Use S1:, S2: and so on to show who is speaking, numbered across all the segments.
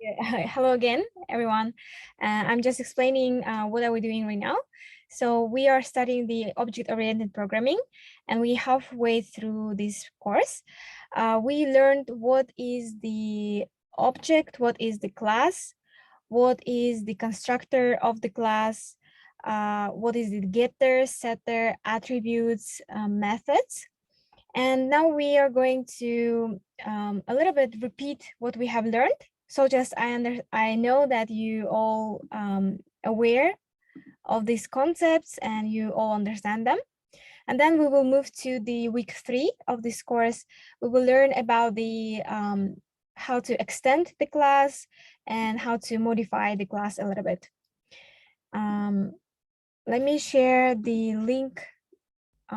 S1: Hello again, everyone. I'm just explaining what are we doing right now. So we are studying the object-oriented programming, and we halfway through this course. We learned what is the object, what is the class, what is the constructor of the class, what is the getter, setter, attributes, methods. And now we are going to a little bit repeat what we have learned. So just I know that you all aware of these concepts and you all understand them. And then we will move to the week 3 of this course. We will learn about the how to extend the class and how to modify the class a little bit. Let me share the link.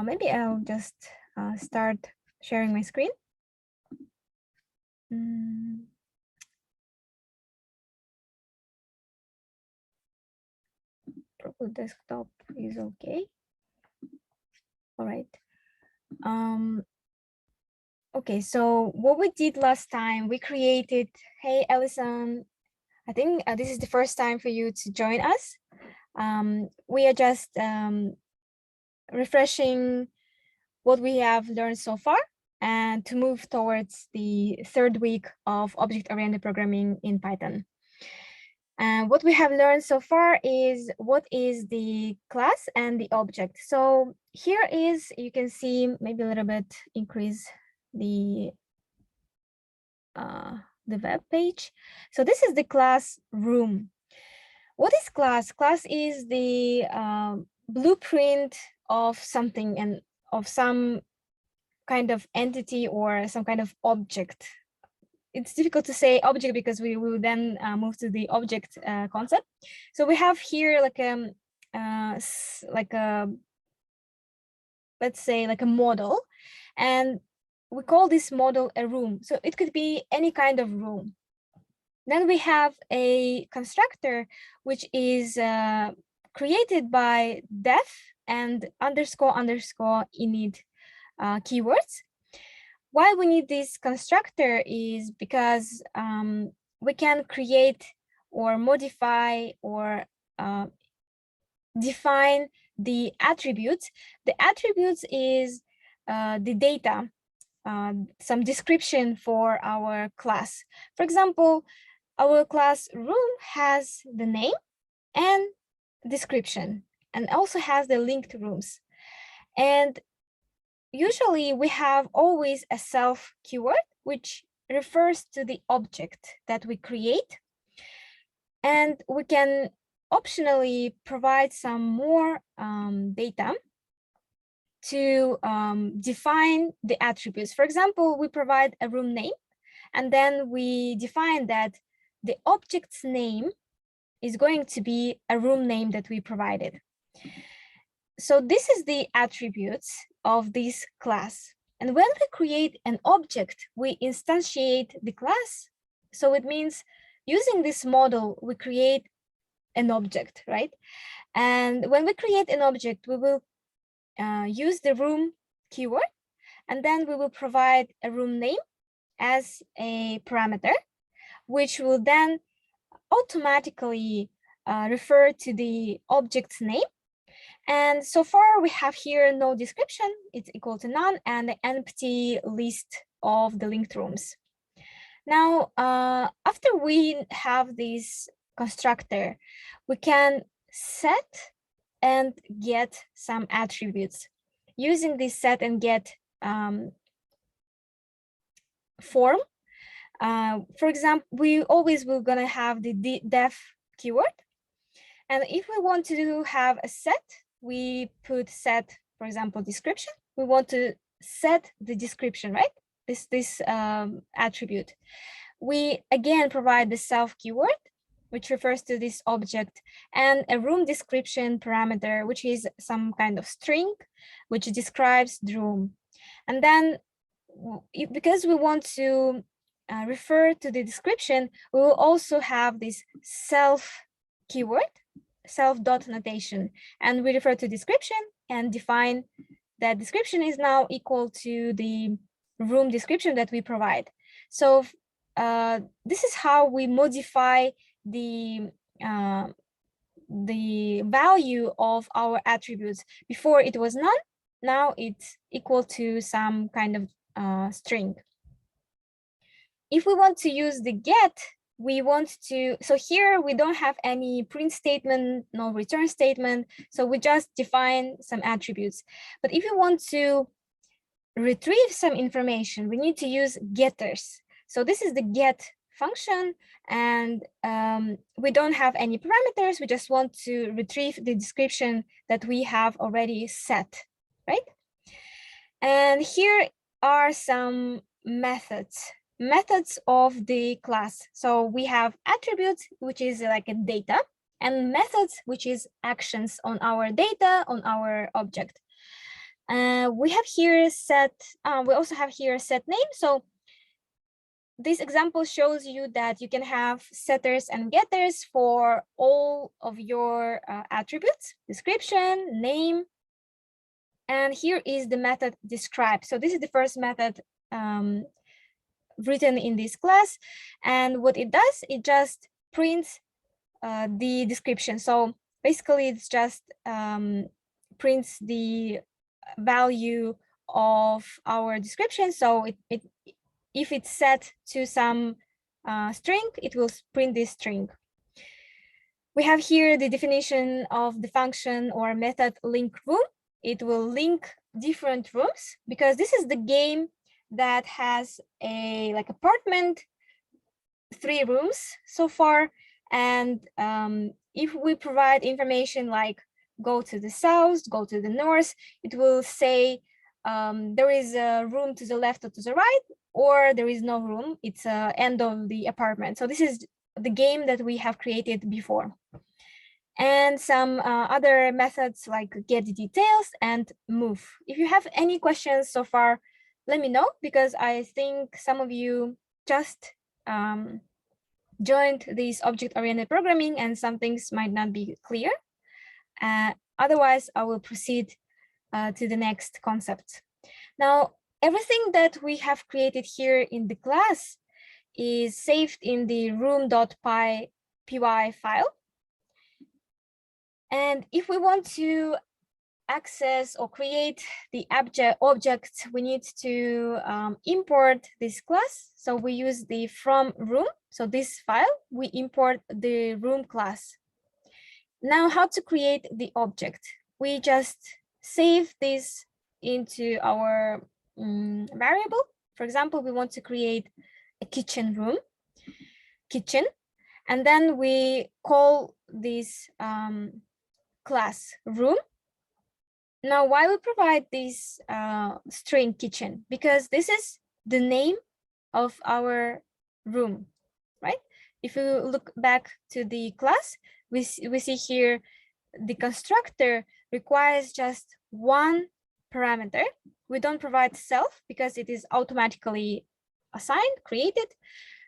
S1: Maybe I'll just start sharing my screen. Probably desktop is okay. All right. Okay, so what we did last time, we created, hey, Allison, I think this is the first time for you to join us. We are just refreshing what we have learned so far and to move towards the 3rd week of object-oriented programming in Python. And what we have learned so far is what is the class and the object. So here is, you can see, maybe a little bit increase the web page. So this is the class room. What is class? Class is the blueprint of something and of some kind of entity or some kind of object. It's difficult to say object because we will then move to the object concept. So we have here like a let's say like a model, and we call this model a room. So it could be any kind of room. Then we have a constructor which is created by def and underscore init keywords. Why we need this constructor is because we can create or modify or define the attributes. The attributes is the data, some description for our class. For example, our class room has the name and description and also has the linked rooms. And usually we have always a self keyword, which refers to the object that we create. And we can optionally provide some more data to define the attributes. For example, we provide a room name, and then we define that the object's name is going to be a room name that we provided. So this is the attributes of this class. And when we create an object, we instantiate the class. So it means using this model, we create an object, right? And when we create an object, we will use the room keyword, and then we will provide a room name as a parameter, which will then automatically refer to the object's name. And so far we have here no description, it's equal to none, and the empty list of the linked rooms. Now, after we have this constructor, we can set and get some attributes. Using this set and get form, for example, we always will gonna have the def keyword. And if we want to have a set, we put set, for example, description. We want to set the description, right? This attribute. We again provide the self keyword, which refers to this object, and a room description parameter, which is some kind of string, which describes the room. And then because we want to refer to the description, we will also have this self keyword, self dot notation, and we refer to description and define that description is now equal to the room description that we provide. So this is how we modify the value of our attributes. Before it was none, now it's equal to some kind of string. If we want to use the get, we want to, so here we don't have any print statement, no return statement, so we just define some attributes. But if you want to retrieve some information, we need to use getters. So this is the get function, and we don't have any parameters. We just want to retrieve the description that we have already set, right? And here are some methods of the class. So we have attributes, which is like a data, and methods, which is actions on our data, on our object. We have here set, we also have here set name. So this example shows you that you can have setters and getters for all of your attributes, description, name. And here is the method describe. So this is the first method written in this class. And what it does, it just prints the description. So basically it's just prints the value of our description. So if it's set to some string, it will print this string. We have here the definition of the function or method link room. It will link different rooms, because this is the game that has a like apartment, 3 rooms so far. And if we provide information like go to the south, go to the north, it will say there is a room to the left or to the right, or there is no room, it's end of the apartment. So this is the game that we have created before. And some other methods like get details and move. If you have any questions so far, let me know, because I think some of you just joined this object-oriented programming and some things might not be clear. Otherwise, I will proceed to the next concept. Now, everything that we have created here in the class is saved in the room.py file. And if we want to access or create the object, we need to import this class. So we use the from room. So this file, we import the room class. Now, how to create the object? We just save this into our variable. For example, we want to create a kitchen room, kitchen, and then we call this class room. Now, why we provide this string kitchen? Because this is the name of our room, right? If you look back to the class, we see here the constructor requires just one parameter. We don't provide self because it is automatically assigned, created.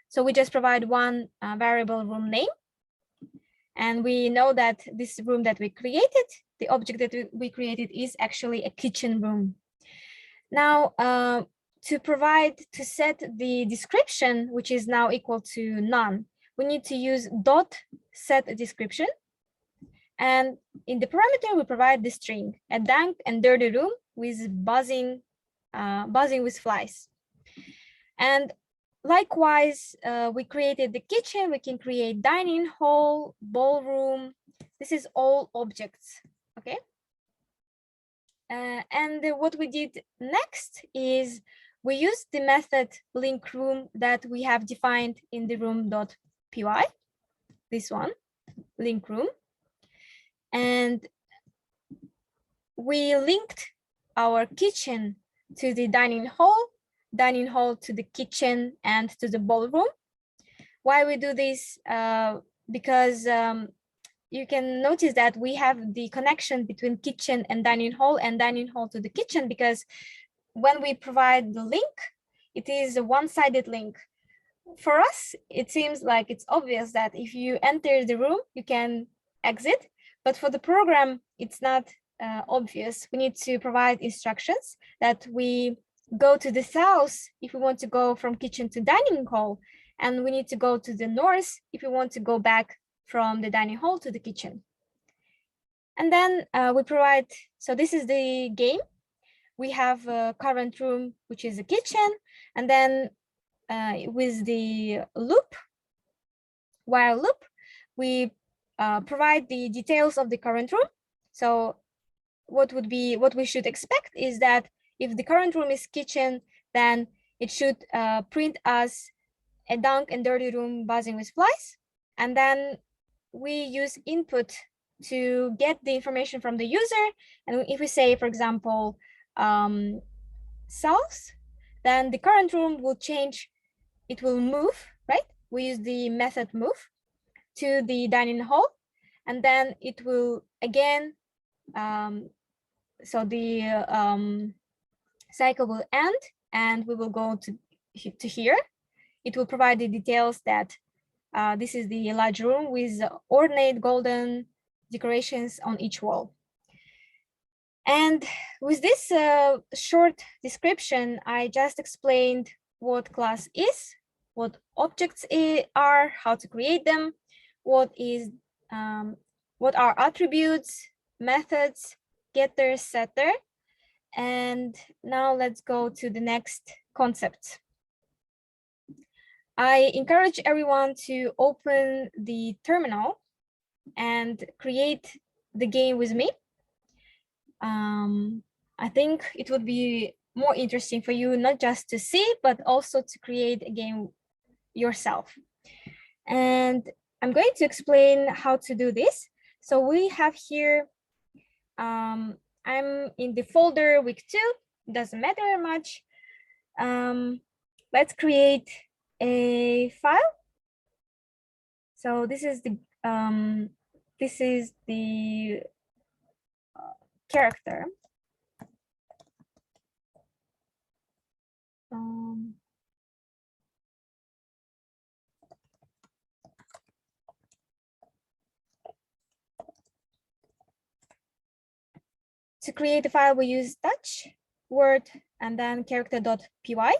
S1: So we just provide one variable room name. And we know that this room that we created, the object that we created is actually a kitchen room. Now, to set the description, which is now equal to none, we need to use .set description. And in the parameter, we provide the string, a dank and dirty room with buzzing with flies. And likewise, we created the kitchen. We can create dining hall, ballroom. This is all objects, okay? And what we did next is we used the method link room that we have defined in the room.py, this one, link room. And we linked our kitchen to the dining hall to the kitchen and to the ballroom. Why we do this? Because you can notice that we have the connection between kitchen and dining hall to the kitchen, because when we provide the link, it is a one-sided link. For us, it seems like it's obvious that if you enter the room, you can exit. But for the program, it's not obvious. We need to provide instructions that we go to the south if we want to go from kitchen to dining hall, and we need to go to the north if we want to go back from the dining hall to the kitchen. And then we provide, so this is the game. We have a current room, which is a kitchen, and then with the loop, while loop, we provide the details of the current room. So what we should expect is that if the current room is kitchen, then it should print us a dunk and dirty room buzzing with flies. And then we use input to get the information from the user. And if we say, for example, south, then the current room will change. It will move, right? We use the method move to the dining hall, and then it will again, so the cycle will end, and we will go to here. It will provide the details that this is the large room with ornate golden decorations on each wall. And with this short description, I just explained what class is, what objects are, how to create them, what are attributes, methods, getter, setter. And now let's go to the next concept. I encourage everyone to open the terminal and create the game with me. I think it would be more interesting for you not just to see, but also to create a game yourself. And I'm going to explain how to do this. So we have here, I'm in the folder week 2, doesn't matter much. Let's create a file. So this is the character. To create a file, we use Touch, Word, and then character.py,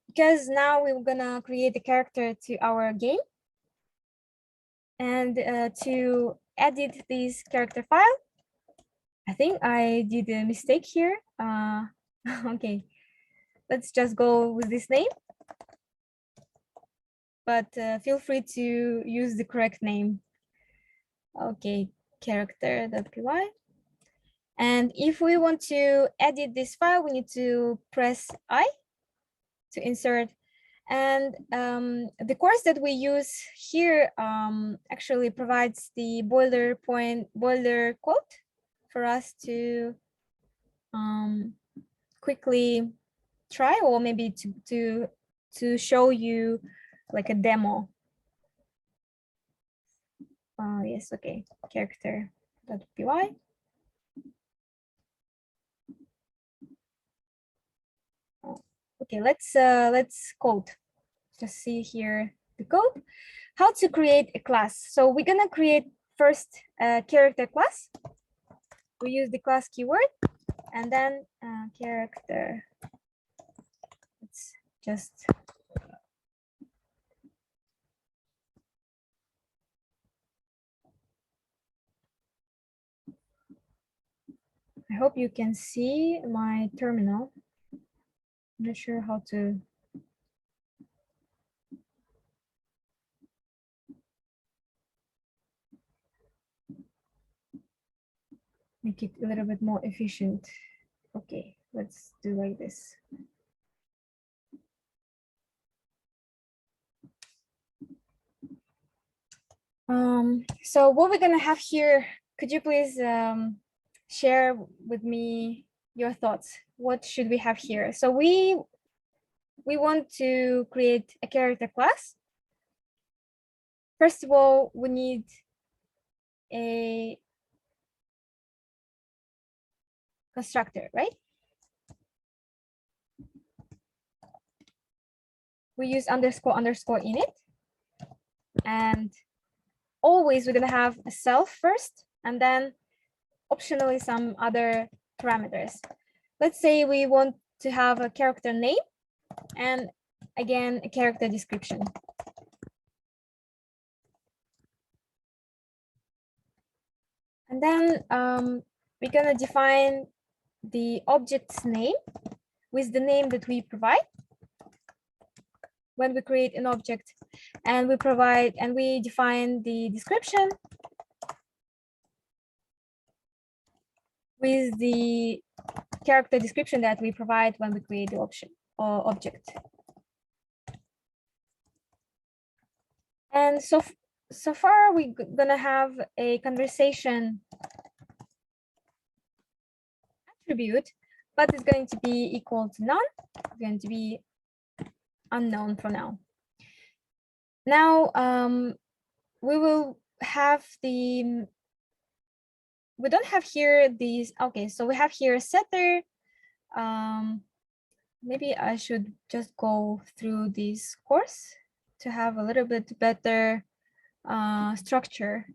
S1: because now we're gonna create a character to our game. And to edit this character file, I think I did a mistake here. Okay, let's just go with this name. But feel free to use the correct name. Okay, character.py. And if we want to edit this file, we need to press I to insert. And the course that we use here actually provides the boiler quote for us to quickly try, or maybe to show you like a demo. Yes, okay, character.py. Okay, let's code. Just see here the code. How to create a class. So we're gonna create first a character class. We use the class keyword, and then character. Let's just I hope you can see my terminal. I'm not sure how to make it a little bit more efficient. Okay, let's do like this. So what we're gonna have here, could you please share with me your thoughts? What should we have here? So we want to create a character class. First of all, we need a constructor, right? We use underscore in it. And always we're gonna have a self first, and then optionally some other parameters. Let's say we want to have a character name and again a character description. And then we're going to define the object's name with the name that we provide when we create an object, and we define the description with the character description that we provide when we create the option or object. And so far we're gonna have a conversation attribute, but it's going to be equal to none. It's going to be unknown for now. Now we will have we don't have here these. Okay, so we have here a setter. Maybe I should just go through this course to have a little bit better structure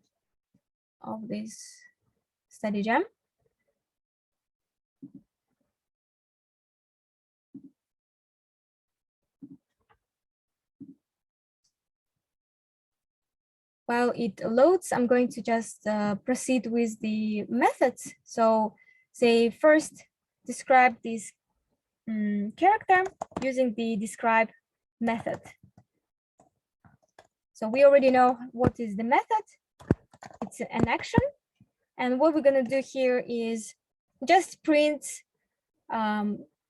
S1: of this study jam. While it loads, I'm going to just proceed with the methods. So say first describe this character using the describe method. So we already know what is the method. It's an action. And what we're going to do here is just print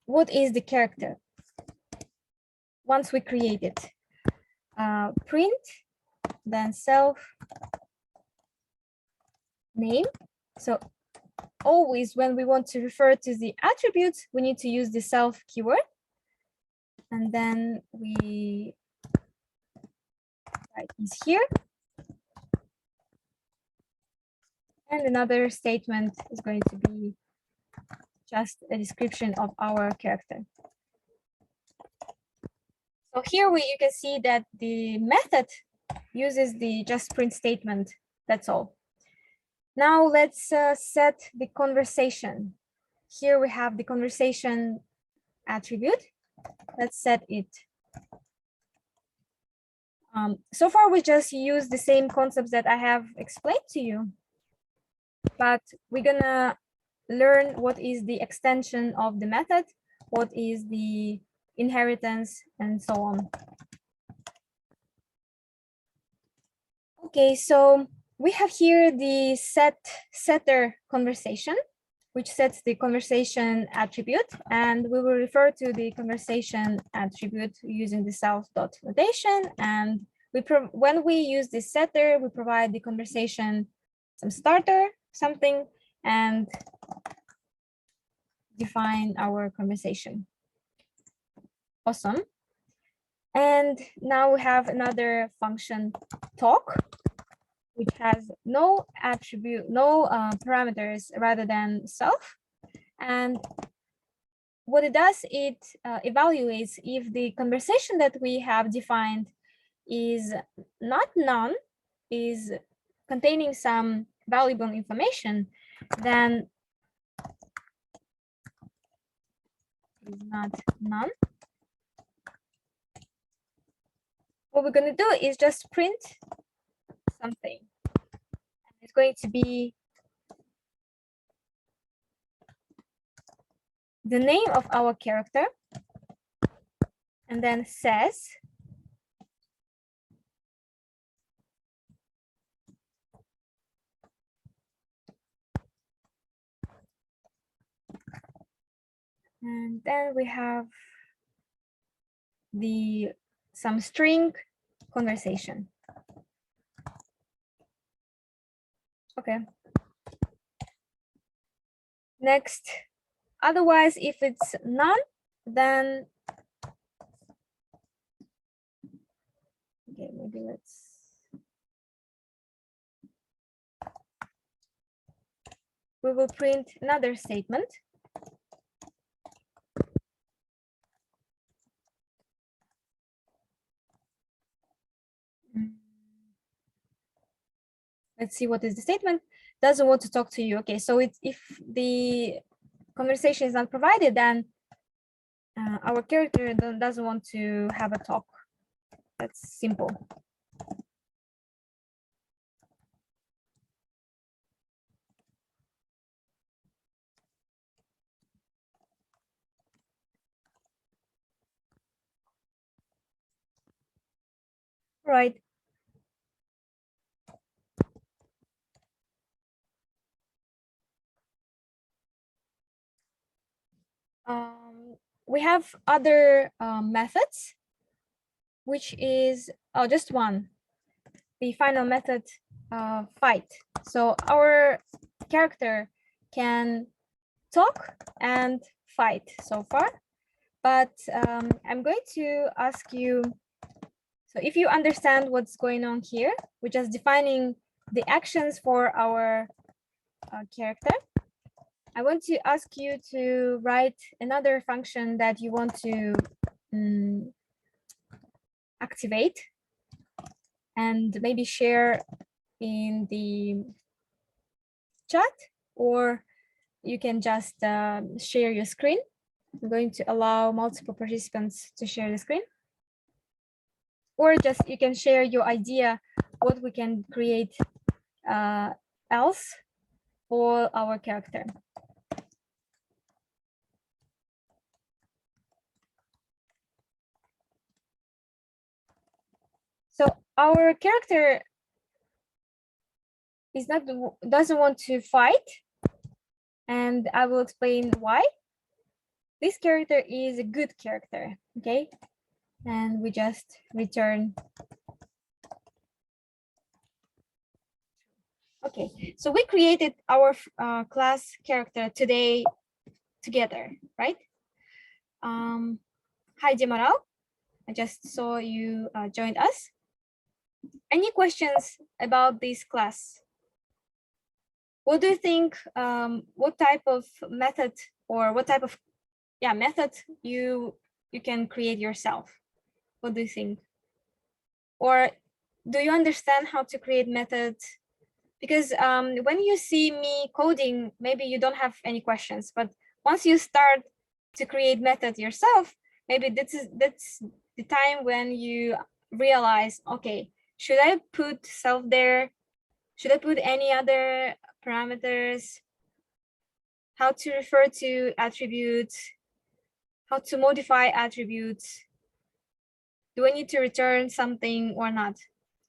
S1: what is the character once we create it. Print, then self name. So always when we want to refer to the attributes, we need to use the self keyword. And then we write is here. And another statement is going to be just a description of our character. So here you can see that the method uses the just print statement. That's all. Now let's set the conversation. Here we have the conversation attribute. Let's set it. So far we just use the same concepts that I have explained to you, but we're gonna learn what is the extension of the method, what is the inheritance, and so on. Okay, so we have here the setter conversation, which sets the conversation attribute, and we will refer to the conversation attribute using the self dot notation. And when we use this setter, we provide the conversation some starter, something, and define our conversation. Awesome. And now we have another function talk, which has no attribute, no parameters rather than self. And what it does, it evaluates if the conversation that we have defined is not none, is containing some valuable information, then is not none. What we're going to do is just print something. It's going to be the name of our character, and then says and then we have some string conversation. Okay. Next, otherwise, if it's none, then okay, maybe we will print another statement. Let's see what is the statement. Doesn't want to talk to you. Okay, so it's if the conversation is not provided, then our character doesn't want to have a talk. That's simple. Right. We have other methods, which is just one, the final method, fight. So our character can talk and fight so far, but I'm going to ask you, so if you understand what's going on here, we're just defining the actions for our character. I want to ask you to write another function that you want to activate and maybe share in the chat, or you can just share your screen. I'm going to allow multiple participants to share the screen. Or just you can share your idea what we can create else for our character. So our character doesn't want to fight, and I will explain why. This character is a good character, okay? And we just return. Okay, so we created our class character today together, right? Hi, Jemaral. I just saw you joined us. Any questions about this class? What do you think, what type of method or what type of method you can create yourself? What do you think? Or do you understand how to create methods? Because when you see me coding, maybe you don't have any questions, but once you start to create methods yourself, maybe that's the time when you realize, okay, should I put self there? Should I put any other parameters? How to refer to attributes? How to modify attributes? Do I need to return something or not?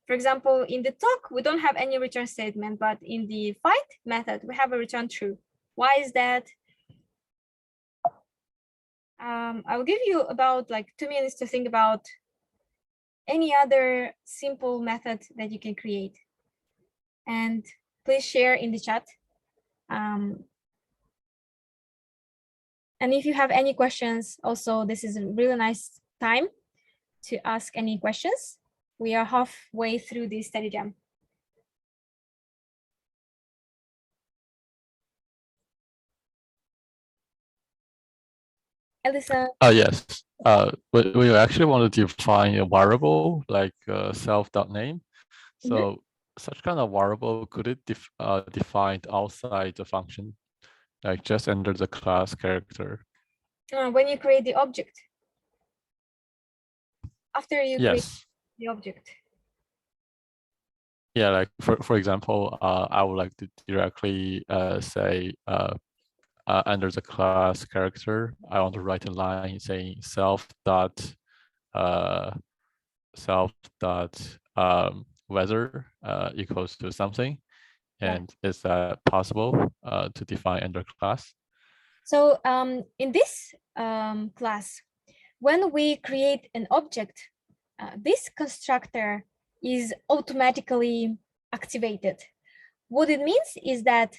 S1: For example, in the talk, we don't have any return statement, but in the fight method, we have a return true. Why is that? I will give you about like 2 minutes to think about any other simple method that you can create. And please share in the chat. And if you have any questions, also, this is a really nice time to ask any questions. We are halfway through the study jam. Elisa.
S2: Yes. We actually want to define a variable like self.name. So such kind of variable, could it defined outside the function, like just under the class character?
S1: When you create the object. After you create the object.
S2: Yeah, like for example, I would like to directly say under the class character, I want to write a line saying self dot weather equals to something. And is that possible to define under class?
S1: So in this class, when we create an object, this constructor is automatically activated. What it means is that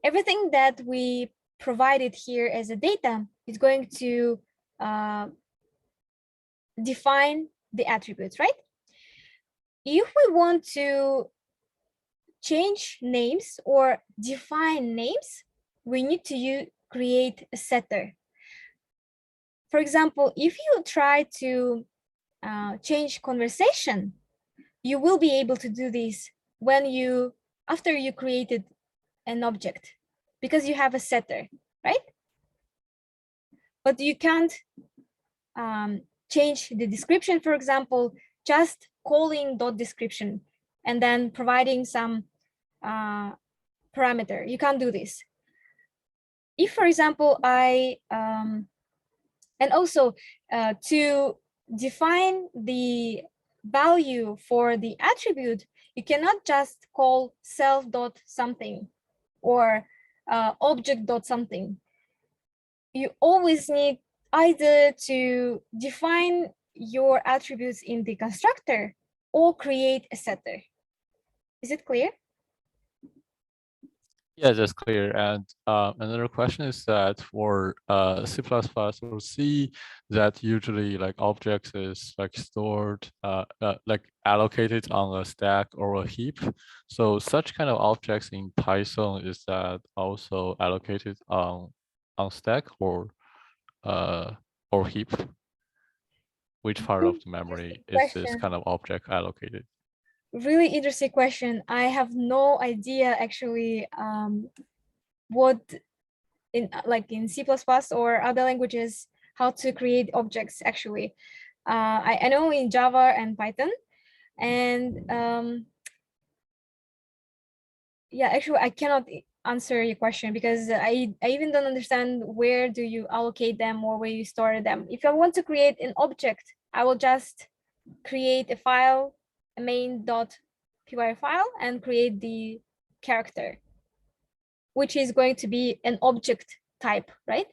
S1: everything that we provided here as a data is going to define the attributes, right? If we want to change names or define names, we need to create a setter. For example, if you try to change conversation, you will be able to do this when after you created an object, because you have a setter, right? But you can't change the description, for example, just calling dot description and then providing some parameter. You can't do this. If, for example, and also to define the value for the attribute, you cannot just call self dot something or object dot something. You always need either to define your attributes in the constructor or create a setter. Is it clear?
S2: Yeah, that's clear. And another question is that for C++ or C, that usually like objects is like stored, like allocated on a stack or a heap. So such kind of objects in Python, is that also allocated on stack or heap? Which part of the memory is this kind of object allocated?
S1: Really interesting question. I have no idea actually what in C++ or other languages how to create objects actually. I know in Java and Python, and yeah, actually I cannot answer your question because I even don't understand where do you allocate them or where you store them. If I want to create an object, I will just create a file, a main.py file, and create the character, which is going to be an object type, right?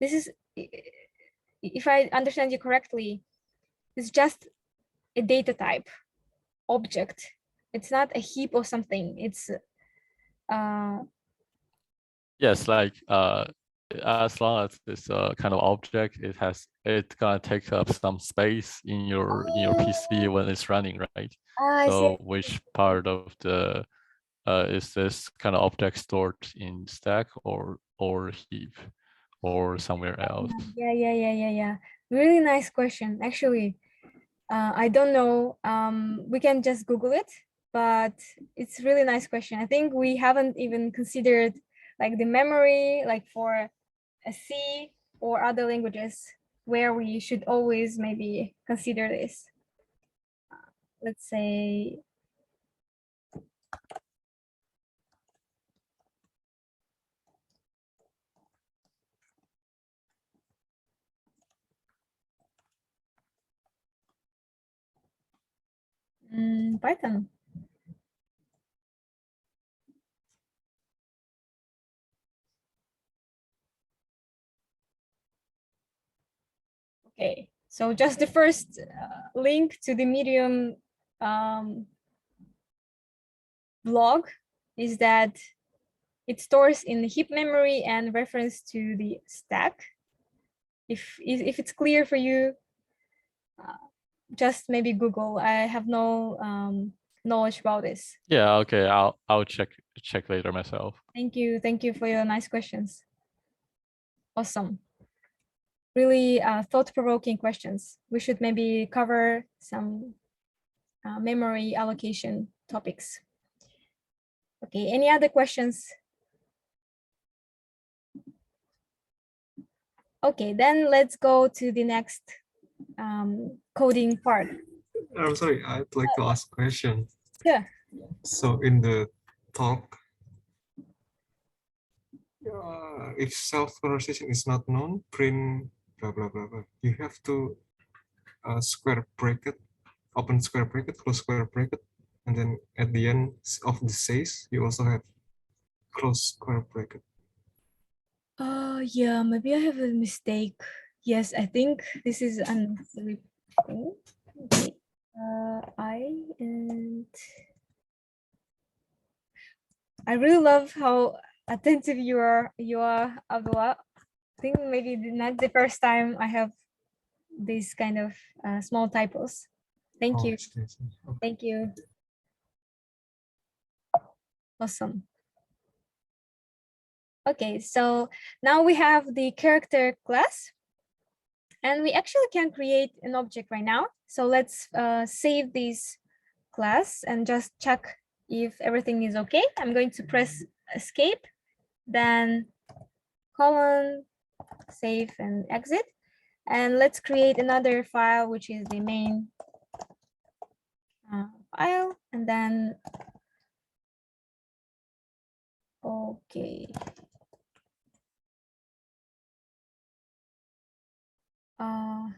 S1: This is, if I understand you correctly, it's just a data type object. It's not a heap or something. It's
S2: yes, like as long as this kind of object, it's gonna take up some space in your PC when it's running, right? So which part of the is this kind of object stored in stack or heap or somewhere else?
S1: Yeah. Really nice question. Actually, I don't know. We can just Google it, but it's really nice question. I think we haven't even considered like the memory, like for a C or other languages where we should always maybe consider this. Let's say, Python. Okay, so just the first link to the Medium blog is that it stores in the heap memory and reference to the stack. If it's clear for you, just maybe Google. I have no knowledge about this.
S2: Yeah, okay, I'll check later myself.
S1: Thank you for your nice questions. Awesome. Really thought-provoking questions. We should maybe cover some memory allocation topics. Okay, any other questions? Okay, then let's go to the next coding part.
S3: I'm sorry, I'd like to ask a question.
S1: Yeah.
S3: So in the talk, if self-conversation is not known, print blah, blah, blah, blah. You have to square bracket, open square bracket, close square bracket. And then at the end of the says, you also have close square bracket.
S1: Yeah, maybe I have a mistake. Yes, I think this is unnecessary. Okay. I really love how attentive you are, Abdullah. I think maybe not the first time I have these kind of small typos. Thank you.
S3: Okay.
S1: Thank you. Awesome. Okay, so now we have the character class, and we actually can create an object right now. So let's save this class and just check if everything is okay. I'm going to press escape, then colon, save and exit. And let's create another file, which is the main file. And then, okay. All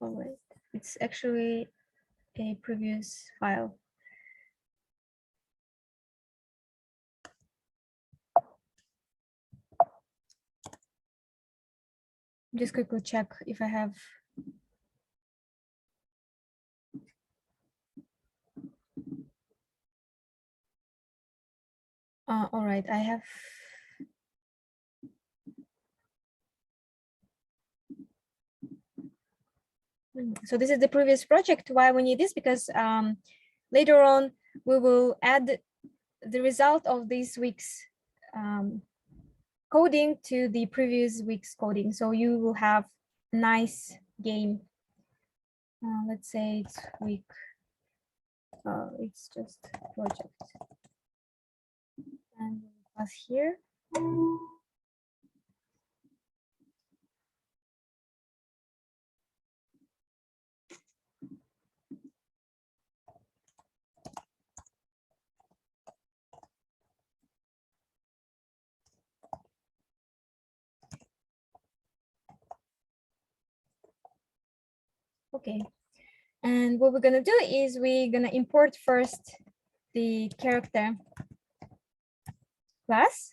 S1: right, it's actually a previous file. Just quickly check if I have. All right, I have. So this is the previous project. Why we need this? Because later on we will add the result of this week's coding to the previous week's coding. So you will have a nice game. Let's say it's week. It's just project. And pass here. Okay, and what we're gonna do is we're gonna import first the character class.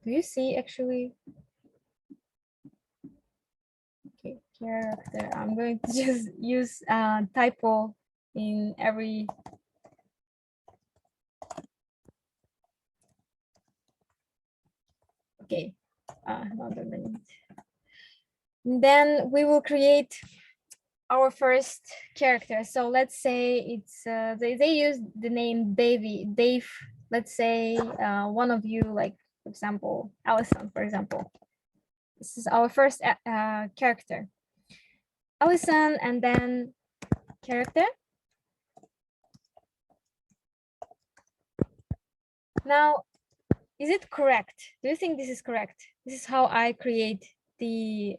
S1: Do you see actually? Okay, character. I'm going to just use typo in every. Okay, another minute. Then we will create our first character. So let's say it's they use the name Dave. Let's say one of you, like for example, Allison, for example. This is our first character. Allison, and then character. Now, is it correct? Do you think this is correct? This is how I create the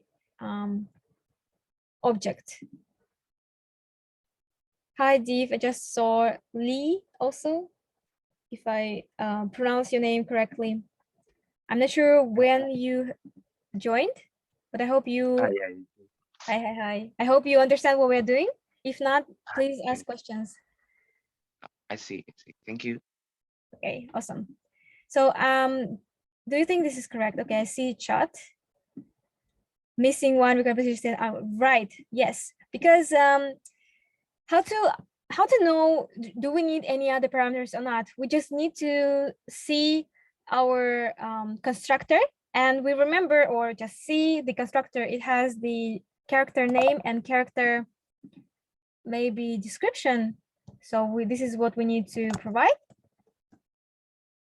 S1: object. Hi, Dev. I just saw Lee also, if I pronounce your name correctly. I'm not sure when you joined, but I hope you. Hi. I hope you understand what we're doing. If not, please ask questions.
S4: I see. Thank you.
S1: Okay, awesome. So do you think this is correct? Okay, I see chat. Missing one recomposition. Right, yes. Because how to know, do we need any other parameters or not? We just need to see our constructor, and we remember or just see the constructor. It has the character name and character maybe description. So this is what we need to provide.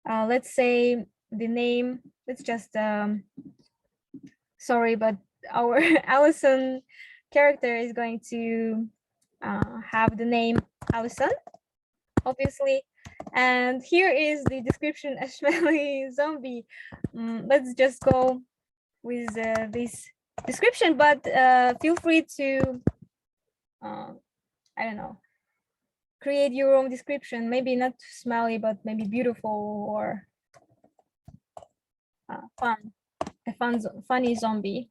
S1: Let's say the name, let's just, sorry, but our Allison character is going to have the name Allison, obviously. And here is the description, a smelly zombie. Let's just go with this description, but feel free to, I don't know, create your own description, maybe not smelly, but maybe beautiful or fun, funny zombie.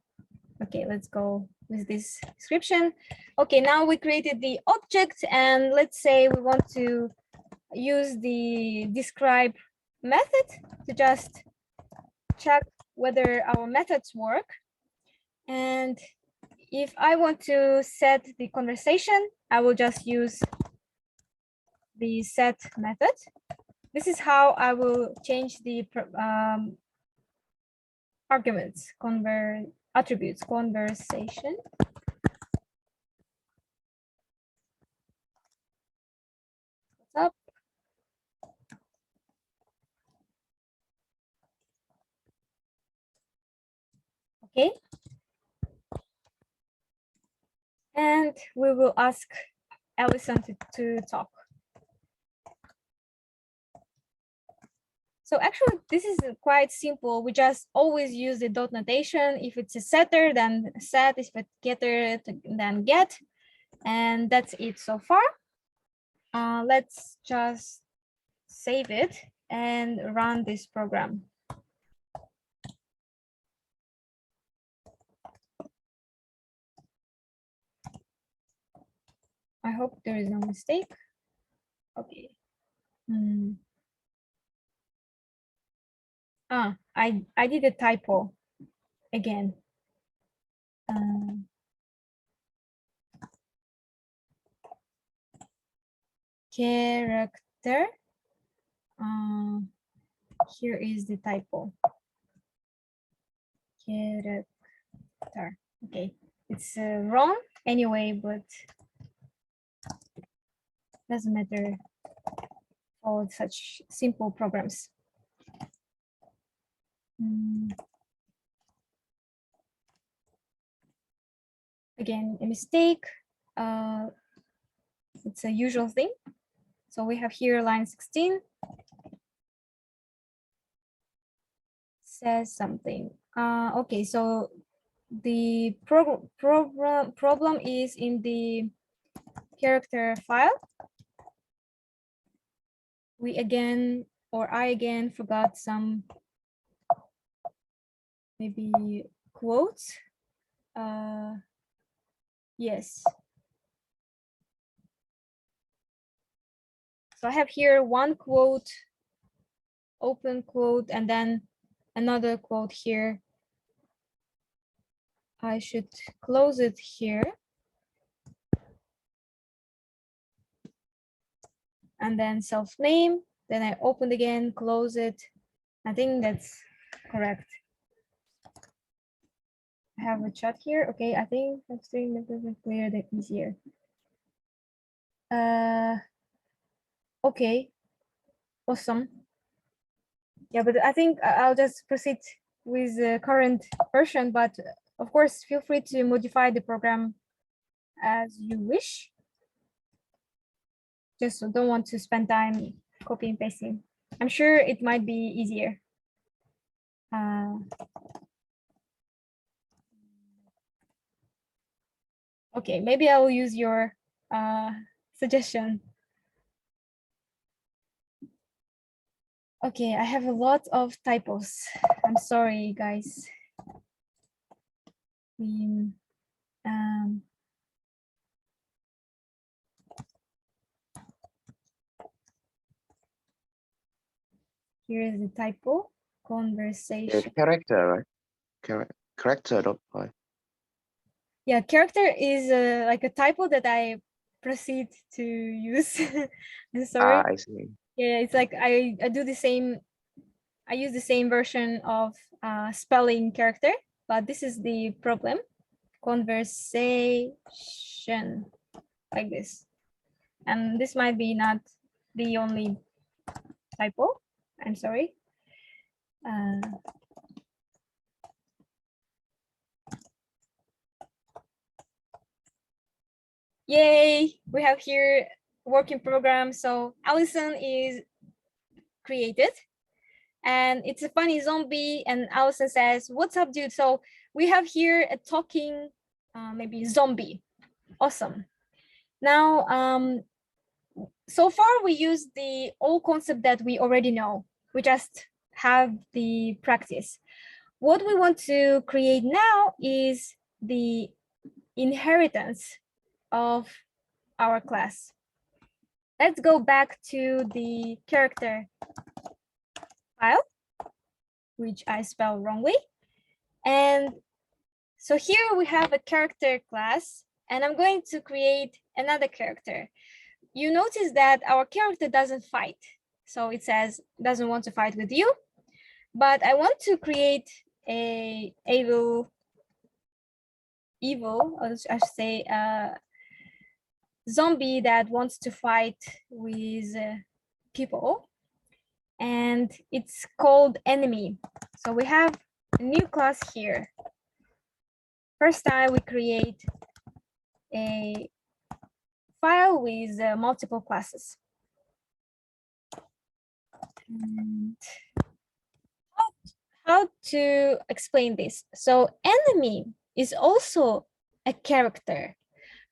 S1: Okay, let's go with this description. Okay, now we created the object, and let's say we want to use the describe method to just check whether our methods work. And if I want to set the conversation, I will just use the set method. This is how I will change the arguments, attributes, conversation. What's up? Okay. And we will ask Allison to talk. So actually, this is quite simple. We just always use the dot notation. If it's a setter, then set. If it's getter, then get. And that's it so far. Let's just save it and run this program. I hope there is no mistake. Okay. I did a typo again. Character. Here is the typo. Character. Okay, it's wrong anyway, but doesn't matter for such simple programs. Again, a mistake. It's a usual thing. So we have here line 16. Says something. Okay, so the problem is in the character file. We again, or I again, forgot some maybe quotes. Yes. So I have here one quote, open quote, and then another quote here. I should close it here. And then self-name, then I open again, close it. I think that's correct. I have a chat here. Okay, I think that's doing it clear, that easier. Okay, awesome. Yeah, but I think I'll just proceed with the current version, but of course, feel free to modify the program as you wish. Just don't want to spend time copying and pasting. I'm sure it might be easier. Okay, maybe I will use your suggestion. Okay, I have a lot of typos. I'm sorry, guys. Here is the typo, conversation.
S4: Yeah, character, right? Character dot py.
S1: Yeah, character is like a typo that I proceed to use. I'm sorry.
S4: I see.
S1: Yeah, it's like I do the same. I use the same version of spelling character, but this is the problem. Conversation, like this. And this might be not the only typo. I'm sorry. Yay, we have here working program. So Allison is created and it's a funny zombie, and Allison says, "What's up, dude?" So we have here a talking maybe zombie. Awesome. Now so far we use the old concept that we already know. We just have the practice. What we want to create now is the inheritance of our class. Let's go back to the character file, which I spelled wrongly. And so here we have a character class, and I'm going to create another character. You notice that our character doesn't fight. So it says doesn't want to fight with you, but I want to create a evil, I should say, zombie that wants to fight with people, and it's called enemy. So we have a new class here. First time we create a file with multiple classes. And how to explain this? So enemy is also a character,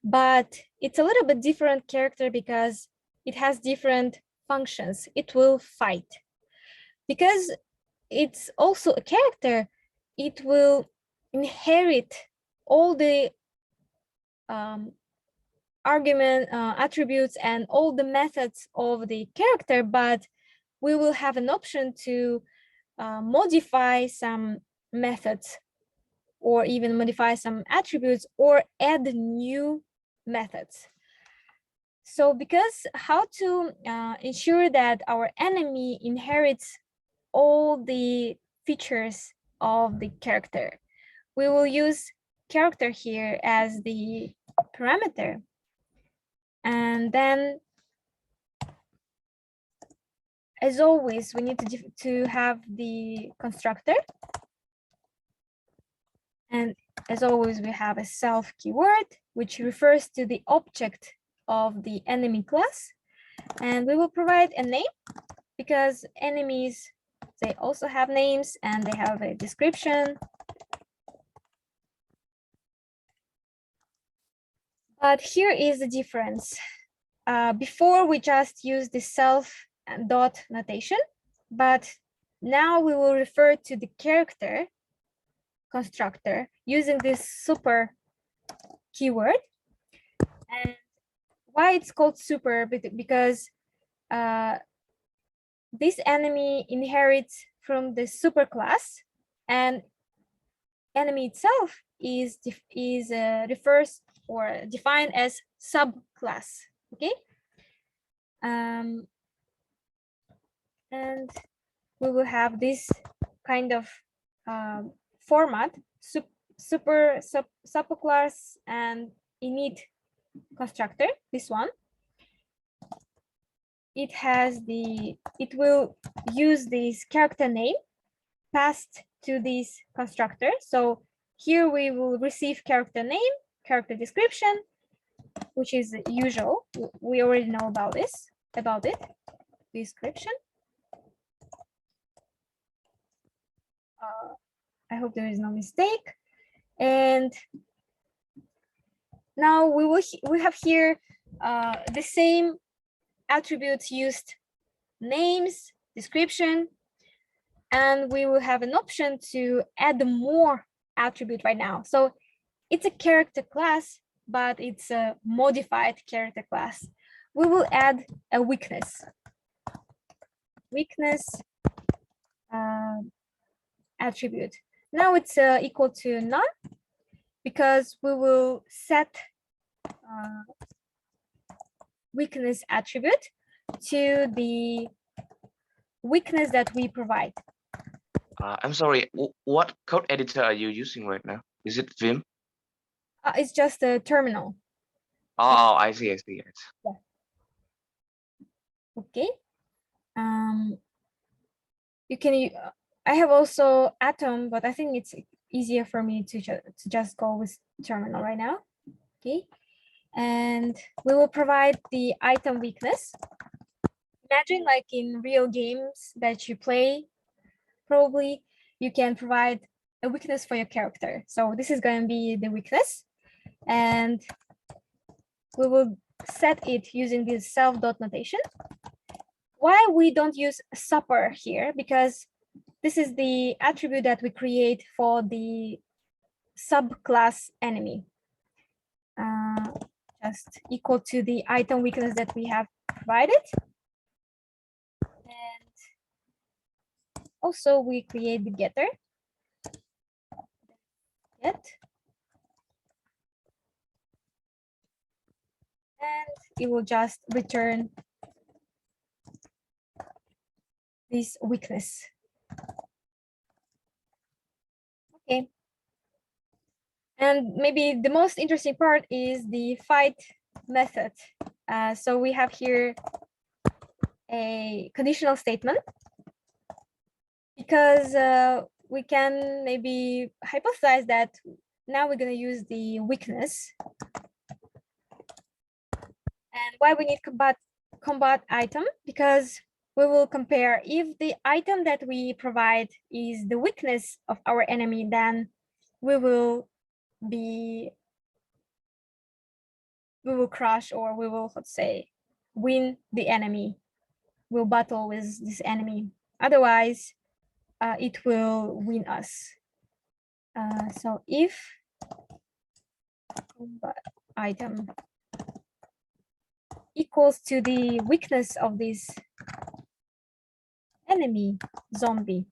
S1: but it's a little bit different character because it has different functions. It will fight. Because it's also a character, it will inherit all the argument attributes and all the methods of the character, but we will have an option to modify some methods or even modify some attributes or add new methods. So because how to ensure that our enemy inherits all the features of the character, we will use character here as the parameter. And then, as always, we need to have the constructor. And as always, we have a self keyword, which refers to the object of the enemy class. And we will provide a name because enemies, they also have names and they have a description. But here is the difference. Before we just use the self and dot notation, but now we will refer to the character constructor using this super keyword. And why it's called super? Because this enemy inherits from the super class, and enemy itself is refers or defined as subclass. Okay. And we will have this kind of format: subclass and init constructor. This one, it will use this character name passed to this constructor. So here we will receive character name, character description, which is usual. We already know about it. Description. I hope there is no mistake. And now we have here the same attributes used: names, description, and we will have an option to add more attribute right now. So it's a character class, but it's a modified character class. We will add a weakness attribute. Now it's equal to none because we will set weakness attribute to the weakness that we provide.
S4: I'm sorry, what code editor are you using right now? Is it Vim?
S1: It's just a terminal.
S4: Oh, I see.
S1: Yeah. Okay. You can. I have also Atom, but I think it's easier for me to just go with terminal right now. Okay. And we will provide the item weakness. Imagine like in real games that you play, probably you can provide a weakness for your character. So this is going to be the weakness, and we will set it using this self dot notation. Why we don't use supper here? Because this is the attribute that we create for the subclass enemy. Just equal to the item weakness that we have provided. And also we create the getter. Get. And it will just return this weakness. Okay. And maybe the most interesting part is the fight method. So we have here a conditional statement, because we can maybe hypothesize that now we're going to use the weakness. And why we need combat item? Because we will compare if the item that we provide is the weakness of our enemy, then we will crush, or we will, let's say, win the enemy. We'll battle with this enemy. Otherwise, it will win us. So if item equals to the weakness of this enemy zombie,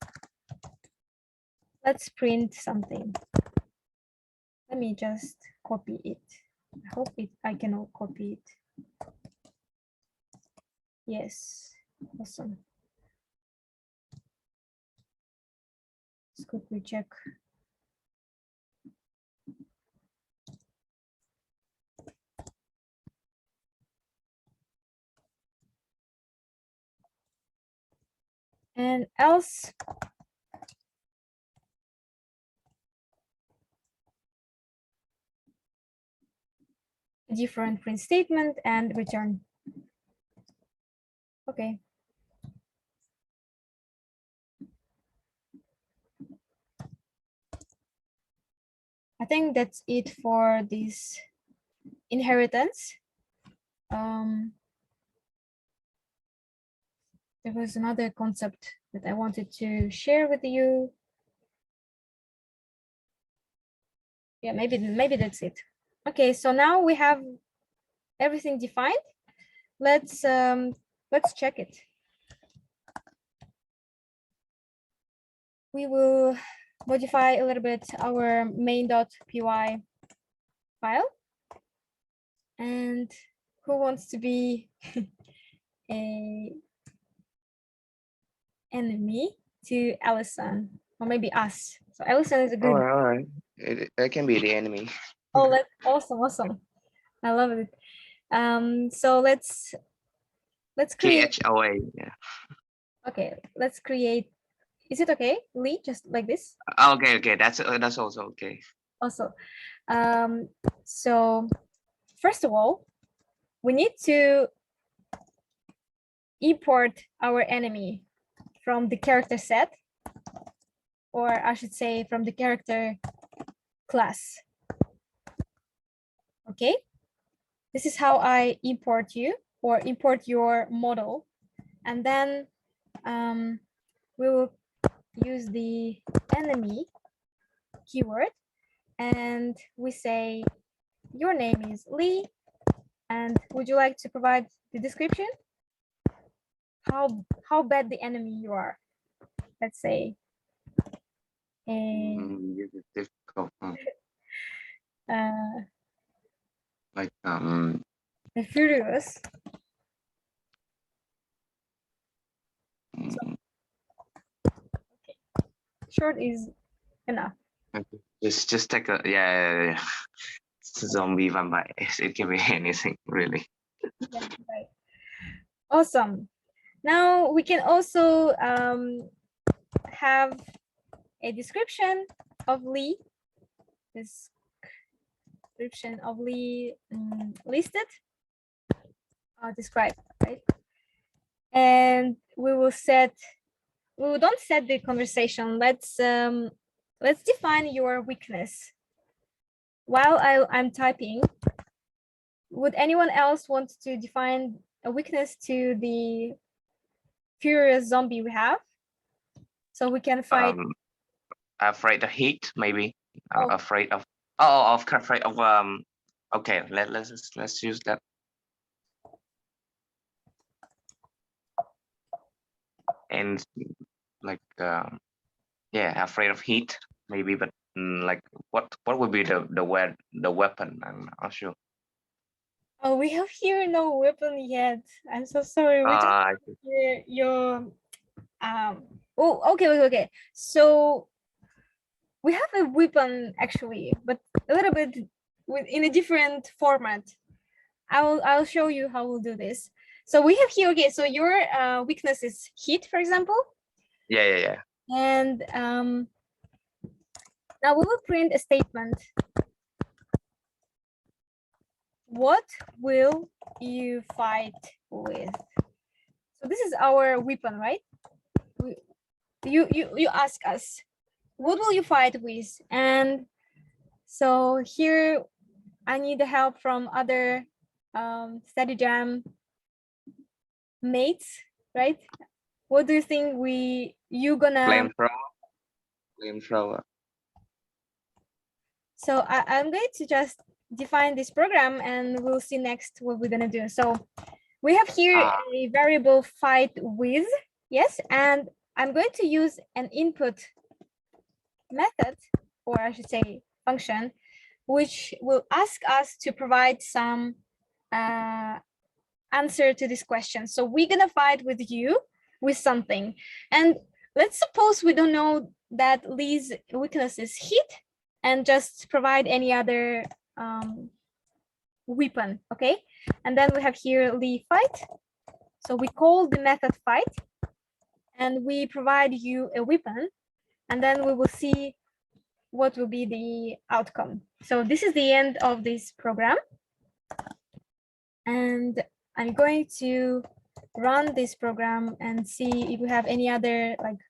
S1: let's print something. Let me just copy it. I hope I can copy it. Yes, awesome. Let's quickly check. And else, different print statement and return. Okay. I think that's it for this inheritance. There was another concept that I wanted to share with you. Yeah, maybe that's it. Okay, so now we have everything defined. Let's check it. We will modify a little bit our main.py file. And who wants to be a enemy to Allison, or maybe us? So Allison is a good.
S4: All right. I can be the enemy.
S1: Oh, that's awesome. I love it. So let's create.
S4: THOA. Yeah.
S1: Okay, let's create. Is it okay, Lee? Just like this?
S4: Okay. That's also okay.
S1: Also, so first of all, we need to import our enemy from the character set, or I should say from the character class. Okay, this is how I import you, or import your model, and then we will use the enemy keyword, and we say your name is Lee, and would you like to provide the description? How bad the enemy you are? Let's say
S4: This is difficult. Like
S1: the furious. So, okay. Short is enough.
S4: just take a yeah. Zombie vampire. It can be anything really.
S1: Yeah, right. Awesome. Now we can also have a description of Lee. This description of Lee listed, described, right? And we don't set the conversation. Let's define your weakness. While I'm typing, would anyone else want to define a weakness to the furious zombie we have, so we can fight?
S4: Afraid of heat, maybe.
S1: Oh.
S4: Afraid of okay, let's use that. And like yeah, afraid of heat maybe, but like what would be the weapon? I'm not sure.
S1: Oh, we have here no weapon yet. I'm so sorry. We just your oh, okay. So we have a weapon actually, but a little bit in a different format. I'll show you how we'll do this. So we have here, okay, so your weakness is heat, for example.
S4: Yeah.
S1: And now we will print a statement. What will you fight with? So this is our weapon, right? You ask us, what will you fight with? And so here I need the help from other study jam mates, right? What do you think you gonna?
S4: Flamethrower.
S1: So I'm going to just define this program and we'll see next what we're gonna do. So we have here a variable fight with, yes, and I'm going to use an input method, or I should say function, which will ask us to provide some answer to this question. So we're gonna fight with you with something, and let's suppose we don't know that Lee's weakness is heat, and just provide any other weapon, okay? And then we have here Lee fight. So we call the method fight, and we provide you a weapon, and then we will see what will be the outcome. So this is the end of this program. And I'm going to run this program and see if we have any other like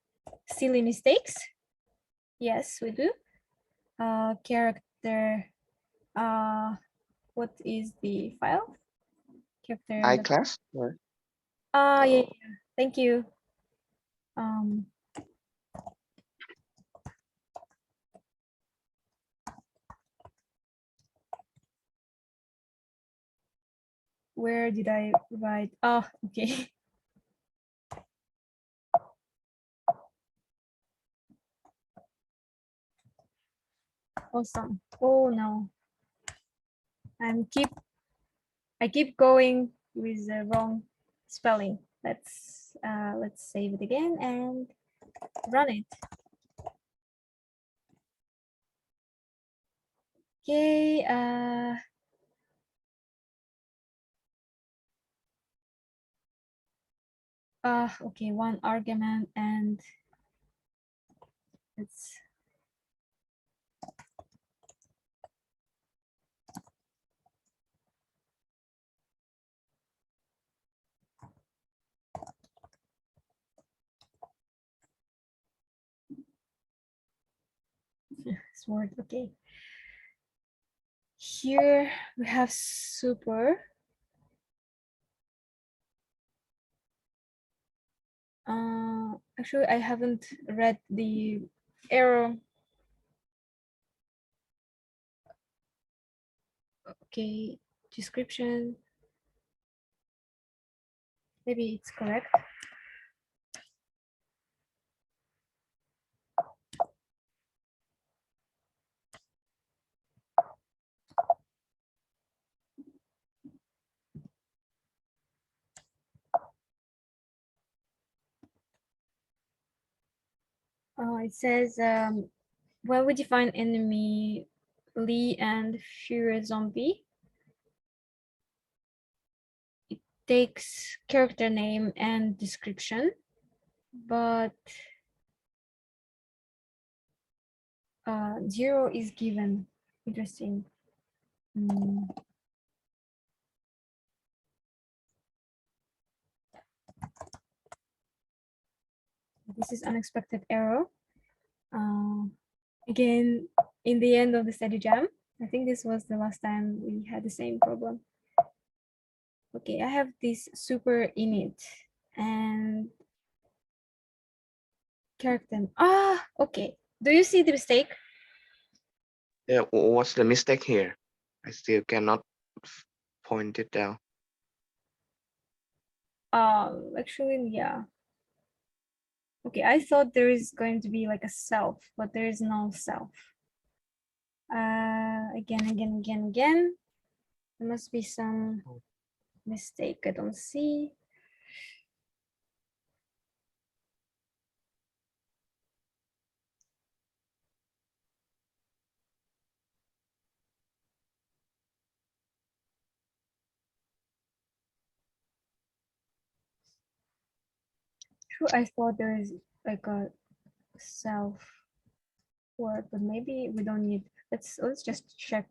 S1: silly mistakes. Yes, we do. Character, what is the file? Character.
S4: iClass?
S1: Yeah, thank you. Where did I write? Oh, okay. Awesome. Oh no. I keep going with the wrong spelling. Let's save it again and run it. Okay, okay, one argument, and it's this word, okay. Here we have super. Actually, I haven't read the error. Okay, description. Maybe it's correct. It says when we define enemy Lee and Fury Zombie, it takes character name and description, but 0 is given. Interesting. This is unexpected error. Again, in the end of the study jam, I think this was the last time we had the same problem. Okay, I have this super init and character. Okay. Do you see the mistake?
S4: Yeah, what's the mistake here? I still cannot point it down.
S1: Actually, yeah. Okay, I thought there is going to be like a self, but there is no self. Again. There must be some mistake I don't see. True, I thought there is like a self word, but maybe we don't need. Let's just check.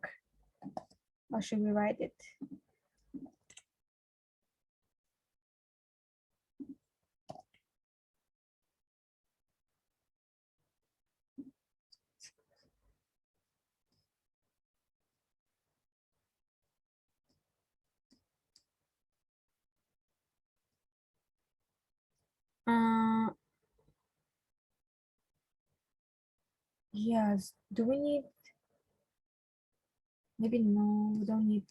S1: How should we write it? Yes. Do we need? Maybe no, we don't need.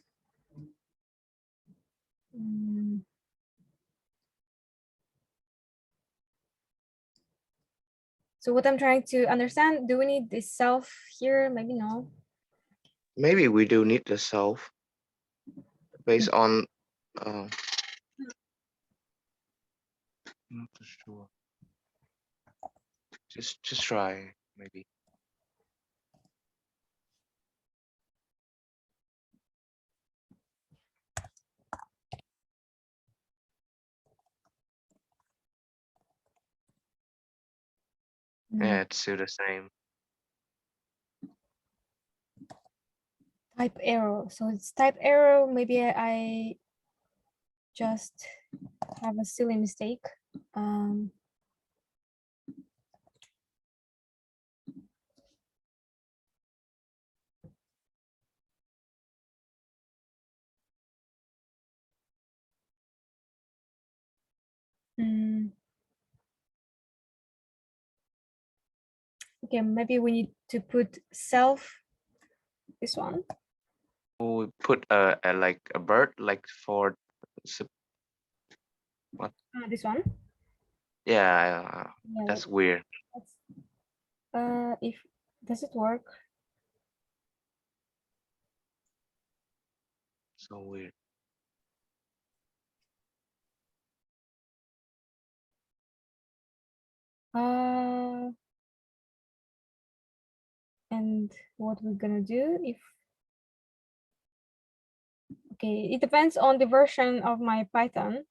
S1: So what I'm trying to understand, do we need this self here? Maybe no.
S5: Maybe we do need the self based on.
S4: Not too sure.
S5: Just try maybe. Yeah, it's still the same.
S1: Type error. So it's type error. Maybe I just have a silly mistake. Okay, maybe we need to put self. This one.
S5: We put a like a bird like for.
S1: This one.
S5: Yeah,
S1: Yeah,
S5: that's weird.
S1: if does it work?
S5: So weird.
S1: And what we're gonna do if, okay, it depends on the version of my Python,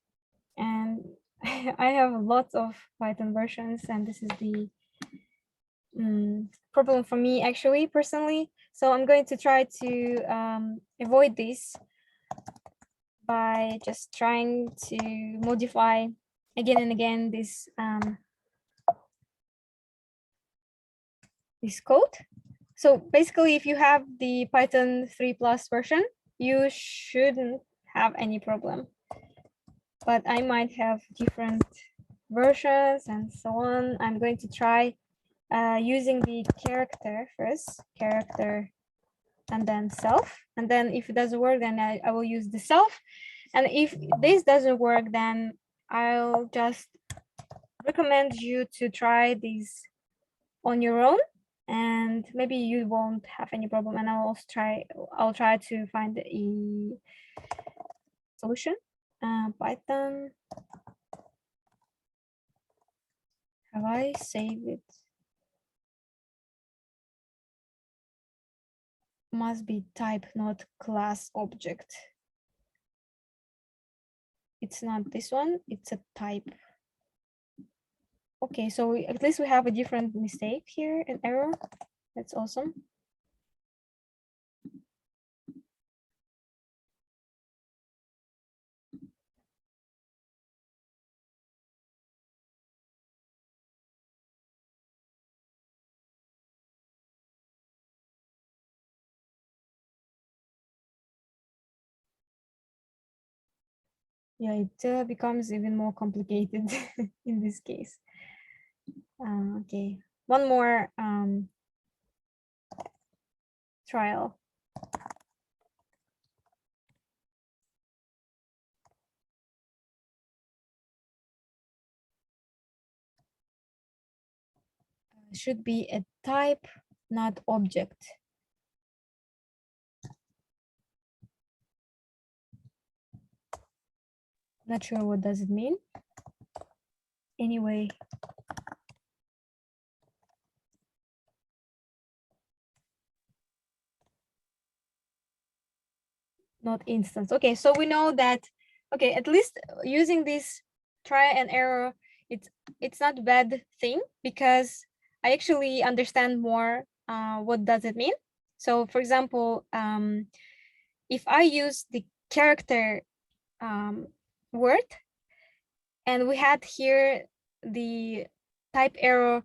S1: and I have lots of Python versions, and this is the problem for me actually personally. So I'm going to try to avoid this by just trying to modify again and again this code. So basically, if you have the Python 3+ version, you shouldn't have any problem. But I might have different versions and so on. I'm going to try using the character first, character, and then self. And then if it doesn't work, then I will use the self. And if this doesn't work, then I'll just recommend you to try this on your own, and maybe you won't have any problem. And I'll try to find a solution. Python. Have I saved it? Must be type, not class object. It's not this one, it's a type. Okay, so at least we have a different mistake here, an error. That's awesome. Yeah, it becomes even more complicated in this case. Okay, one more trial. Should be a type, not object. Not sure what does it mean. Anyway. Not instance. Okay, so we know that, okay, at least using this try and error, it's not a bad thing, because I actually understand more what does it mean. So for example, if I use the character word, and we had here the type error,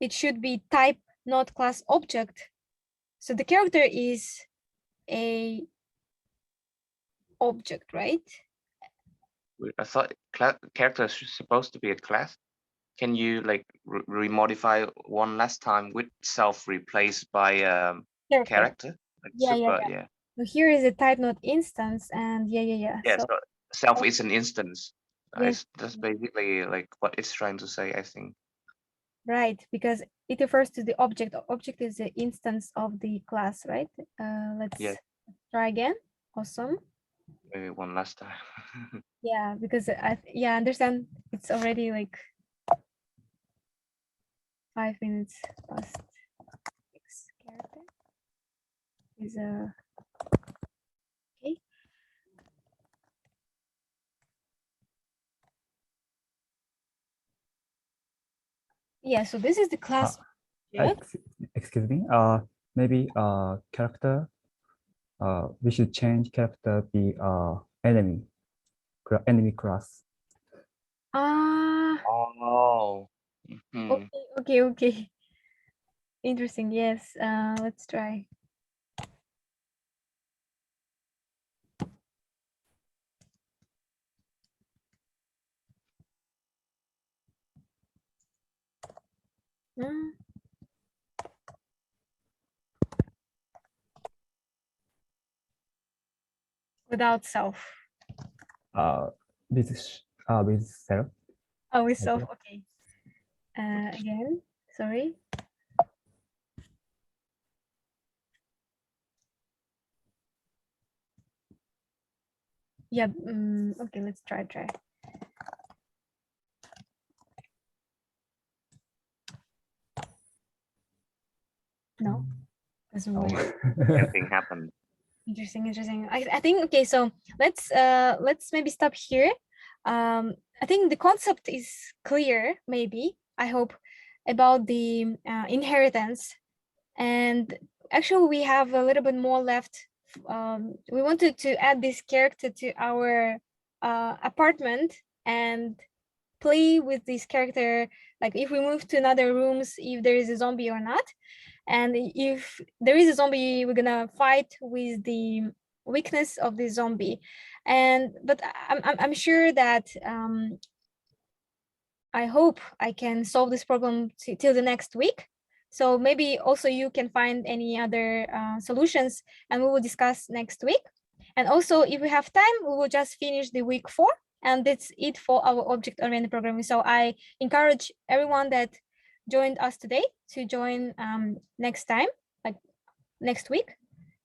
S1: it should be type, not class object. So the character is a object, right?
S5: I thought character is supposed to be a class.
S4: can you like remodify one last time with self replaced by character? Like
S1: Yeah,
S4: super,
S1: yeah. So here is a type node instance, and yeah.
S4: Yeah,
S1: So
S4: so self is an instance.
S1: yes,
S4: That's basically like what it's trying to say, I think.
S1: right, because it refers to the object. Object is the instance of the class, right? Let's
S4: Yeah.
S1: try again. Awesome.
S4: Maybe one last time.
S1: Yeah, because I understand it's already like 5 minutes past 6 character. Is okay. Yeah, so this is the class.
S6: Excuse me. Maybe character. We should change character be enemy class.
S4: Oh. Mhm.
S1: Okay. Interesting. Yes. Let's try. Without self.
S6: With self.
S1: Oh, with self. Okay. Again. Sorry. Yeah. Okay. Let's try. No, doesn't work.
S4: Nothing happened.
S1: Interesting. I think okay. So let's maybe stop here. I think the concept is clear. Maybe I hope about the inheritance, and actually we have a little bit more left. We wanted to add this character to our apartment and play with this character, like if we move to another rooms, if there is a zombie or not, and if there is a zombie, we're gonna fight with the weakness of the zombie. But I'm sure that I hope I can solve this problem till the next week. So maybe also you can find any other solutions, and we will discuss next week. And also, if we have time, we will just finish the week 4, and that's it for our object-oriented programming. So I encourage everyone that joined us today to join next time, like next week.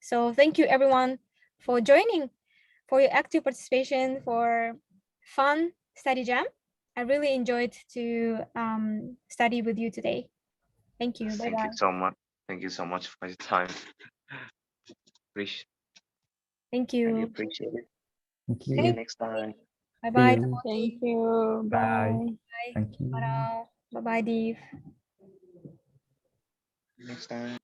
S1: So thank you everyone for joining, for your active participation, for fun study jam. I really enjoyed to study with you today. Thank you.
S4: Thank
S1: Bye-bye.
S4: you so much. Thank you so much for your time. Appreciate.
S1: Thank
S4: I
S1: you.
S4: appreciate it.
S6: Thank
S4: See you
S6: you.
S4: next time.
S1: Bye-bye.
S6: you.
S1: Thank
S7: you.
S6: Bye.
S7: Bye.
S6: Thank you.
S1: Bye-bye, Deep.
S4: Next time.